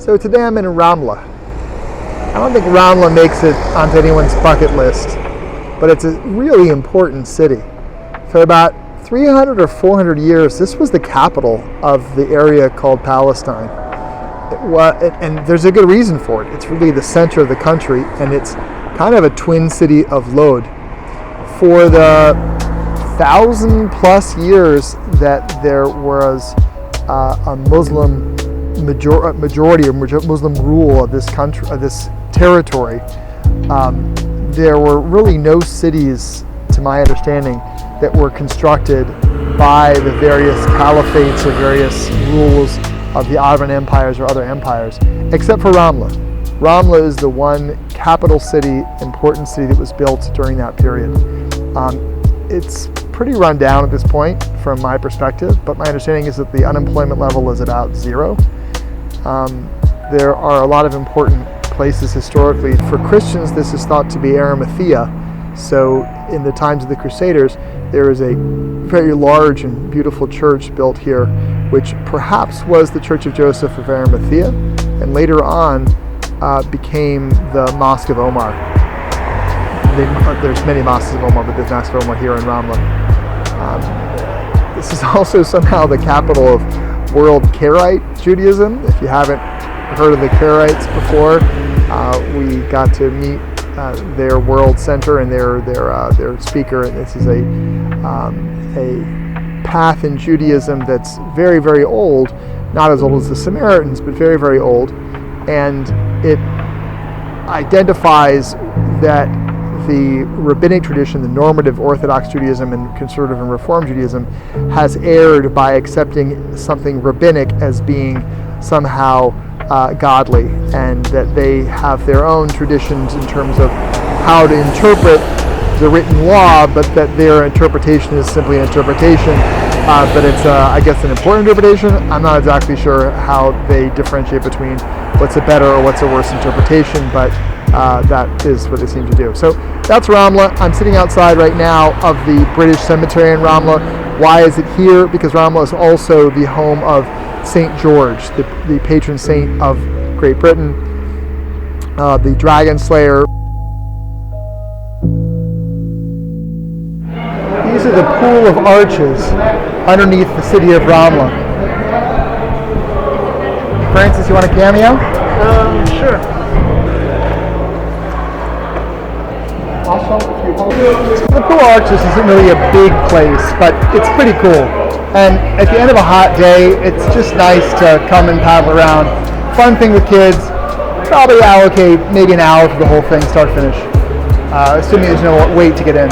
So today I'm in Ramle. I don't think Ramle makes it onto anyone's bucket list, but it's a really important city. For about 300 or 400 years, this was the capital of the area called Palestine. And there's a good reason for it. It's really the center of the country, and it's kind of a twin city of Lod. For the 1,000+ years that there was a Muslim majority or Muslim rule of this country, of this territory, there were really no cities, to my understanding, that were constructed by the various caliphates or various rules of the Ottoman empires or other empires, except for Ramle. Ramle is the one capital city, important city that was built during that period. It's pretty run down at this point from my perspective, but my understanding is that the unemployment level is about 0. There are a lot of important places historically. For Christians, this is thought to be Arimathea. So in the times of the Crusaders, there is a very large and beautiful church built here, which perhaps was the Church of Joseph of Arimathea, and later on became the Mosque of Omar. There's many mosques of Omar, but there's Mosque of Omar here in Ramle. This is also somehow the capital of World Karaite Judaism. If you haven't heard of the Karaites before, we got to meet their world center and their speaker. And this is a path in Judaism that's very, very old, not as old as the Samaritans, but very, very old. And it identifies that the rabbinic tradition, the normative Orthodox Judaism and conservative and Reform Judaism, has erred by accepting something rabbinic as being somehow godly, and that they have their own traditions in terms of how to interpret the written law, but that their interpretation is simply an interpretation. But it's, I guess, an important interpretation. I'm not exactly sure how they differentiate between what's a better or what's a worse interpretation, but that is what they seem to do. So that's Ramle. I'm sitting outside right now of the British Cemetery in Ramle. Why is it here? Because Ramle is also the home of St. George, the patron saint of Great Britain, the dragon slayer. These are the pool of arches underneath the city of Ramle. Francis, you want a cameo? Sure. The Pool of Arches isn't really a big place, but it's pretty cool. And at the end of a hot day, it's just nice to come and paddle around. Fun thing with kids. Probably allocate maybe an hour for the whole thing, start to finish. Assuming there's no wait to get in.